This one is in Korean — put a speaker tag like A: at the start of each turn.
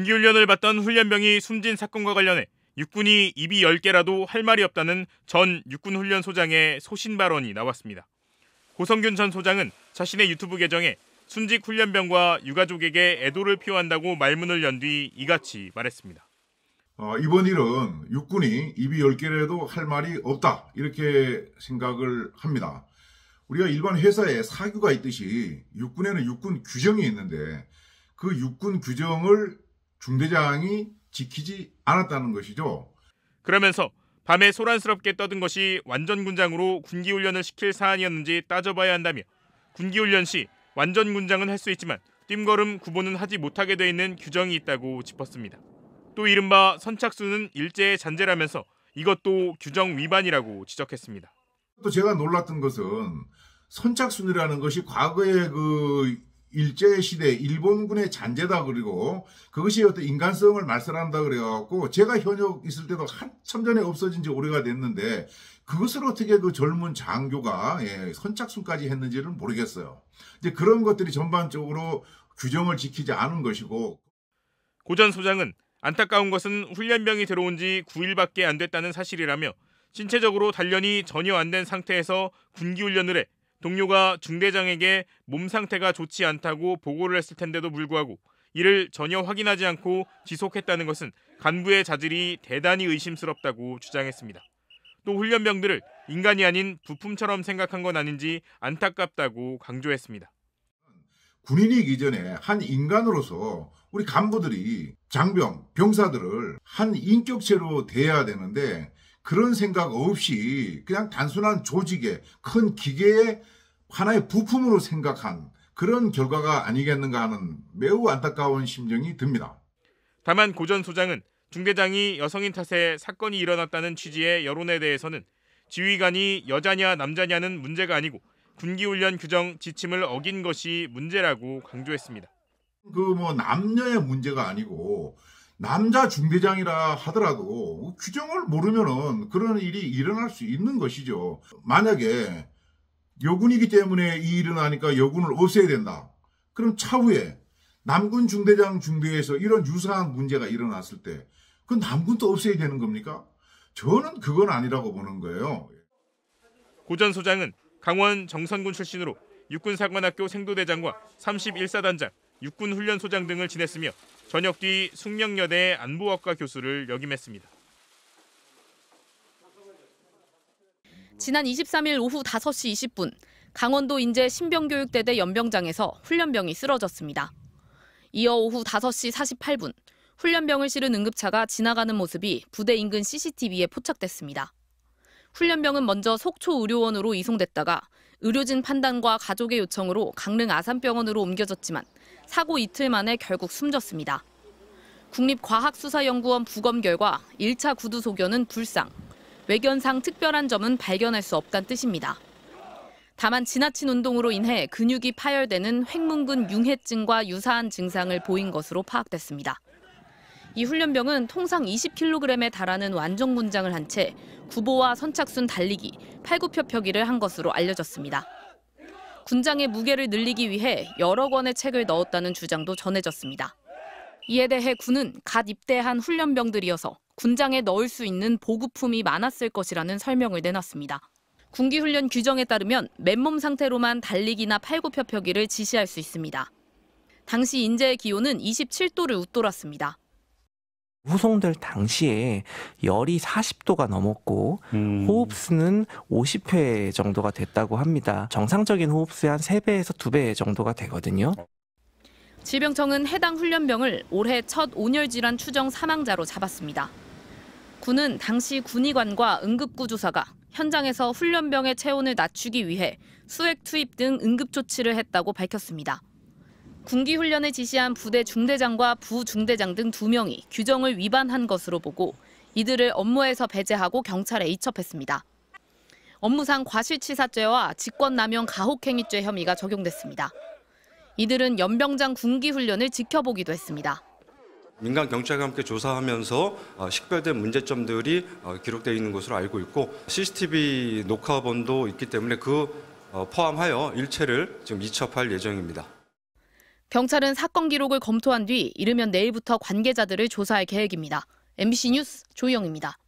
A: 군기훈련을 받던 훈련병이 숨진 사건과 관련해 육군이 입이 10개라도 할 말이 없다는 전 육군훈련소장의 소신 발언이 나왔습니다. 고성균 전 소장은 자신의 유튜브 계정에 순직 훈련병과 유가족에게 애도를 표한다고 말문을 연 뒤 이같이 말했습니다.
B: 이번 일은 육군이 입이 10개라도 할 말이 없다 이렇게 생각을 합니다. 우리가 일반 회사에 사규가 있듯이 육군에는 육군 규정이 있는데 그 육군 규정을 중대장이 지키지 않았다는 것이죠.
A: 그러면서 밤에 소란스럽게 떠든 것이 완전군장으로 군기훈련을 시킬 사안이었는지 따져봐야 한다며 군기훈련 시 완전군장은 할 수 있지만 뜀걸음 구보는 하지 못하게 돼 있는 규정이 있다고 짚었습니다. 또 이른바 선착순은 일제의 잔재라면서 이것도 규정 위반이라고 지적했습니다.
B: 또 제가 놀랐던 것은 선착순이라는 것이 과거의 그 일제시대 일본군의 잔재다 그리고 그것이 어떤 인간성을 말살한다 그래갖고 제가 현역 있을 때도 한참 전에 없어진 지 오래가 됐는데 그것을 어떻게 그 젊은 장교가 선착순까지 했는지는 모르겠어요. 이제 그런 것들이 전반적으로 규정을 지키지 않은 것이고.
A: 고 전 소장은 안타까운 것은 훈련병이 들어온 지 9일밖에 안 됐다는 사실이라며 신체적으로 단련이 전혀 안 된 상태에서 군기훈련을 해 동료가 중대장에게 몸 상태가 좋지 않다고 보고를 했을 텐데도 불구하고 이를 전혀 확인하지 않고 지속했다는 것은 간부의 자질이 대단히 의심스럽다고 주장했습니다. 또 훈련병들을 인간이 아닌 부품처럼 생각한 건 아닌지 안타깝다고 강조했습니다.
B: 군인이기 전에 한 인간으로서 우리 간부들이 장병, 병사들을 한 인격체로 대해야 되는데 그런 생각 없이 그냥 단순한 조직의 큰 기계의 하나의 부품으로 생각한 그런 결과가 아니겠는가 하는 매우 안타까운 심정이 듭니다.
A: 다만 고 전 소장은 중대장이 여성인 탓에 사건이 일어났다는 취지의 여론에 대해서는 지휘관이 여자냐 남자냐는 문제가 아니고 군기훈련 규정 지침을 어긴 것이 문제라고 강조했습니다.
B: 남녀의 문제가 아니고 남자 중대장이라 하더라도 규정을 모르면은 그런 일이 일어날 수 있는 것이죠. 만약에 여군이기 때문에 이 일은 하니까 여군을 없애야 된다. 그럼 차후에 남군 중대장 중대에서 이런 유사한 문제가 일어났을 때 그 남군도 없애야 되는 겁니까? 저는 그건 아니라고 보는 거예요.
A: 고 전 소장은 강원 정선군 출신으로 육군사관학교 생도대장과 31사단장, 육군훈련소장 등을 지냈으며 전역 뒤 숙명여대 안보학과 교수를 역임했습니다.
C: 지난 23일 오후 5시 20분 강원도 인제 신병교육대대 연병장에서 훈련병이 쓰러졌습니다. 이어 오후 5시 48분 훈련병을 실은 응급차가 지나가는 모습이 부대 인근 CCTV에 포착됐습니다. 훈련병은 먼저 속초의료원으로 이송됐다가 의료진 판단과 가족의 요청으로 강릉 아산병원으로 옮겨졌지만 사고 이틀 만에 결국 숨졌습니다. 국립과학수사연구원 부검 결과 1차 구두 소견은 불상, 외견상 특별한 점은 발견할 수 없다는 뜻입니다. 다만 지나친 운동으로 인해 근육이 파열되는 횡문근 융해증과 유사한 증상을 보인 것으로 파악됐습니다. 이 훈련병은 통상 20kg에 달하는 완전군장을 한 채 구보와 선착순 달리기, 팔굽혀펴기를 한 것으로 알려졌습니다. 군장의 무게를 늘리기 위해 여러 권의 책을 넣었다는 주장도 전해졌습니다. 이에 대해 군은 갓 입대한 훈련병들이어서 군장에 넣을 수 있는 보급품이 많았을 것이라는 설명을 내놨습니다. 군기훈련 규정에 따르면 맨몸 상태로만 달리기나 팔굽혀펴기를 지시할 수 있습니다. 당시 인제의 기온은 27도를 웃돌았습니다.
D: 후송될 당시에 열이 40도가 넘었고 호흡수는 50회 정도가 됐다고 합니다. 정상적인 호흡수의 한 3배에서 2배 정도가 되거든요.
C: 질병청은 해당 훈련병을 올해 첫 온열 질환 추정 사망자로 잡았습니다. 군은 당시 군의관과 응급구조사가 현장에서 훈련병의 체온을 낮추기 위해 수액 투입 등 응급조치를 했다고 밝혔습니다. 군기훈련을 지시한 부대 중대장과 부중대장 등 2명이 규정을 위반한 것으로 보고 이들을 업무에서 배제하고 경찰에 이첩했습니다. 업무상 과실치사죄와 직권남용 가혹행위죄 혐의가 적용됐습니다. 이들은 연병장 군기훈련을 지켜보기도 했습니다.
E: 민간 경찰과 함께 조사하면서 식별된 문제점들이 기록되어 있는 것으로 알고 있고 CCTV 녹화본도 있기 때문에 그 포함하여 일체를 지금 이첩할 예정입니다.
C: 경찰은 사건 기록을 검토한 뒤 이르면 내일부터 관계자들을 조사할 계획입니다. MBC 뉴스 조희영입니다.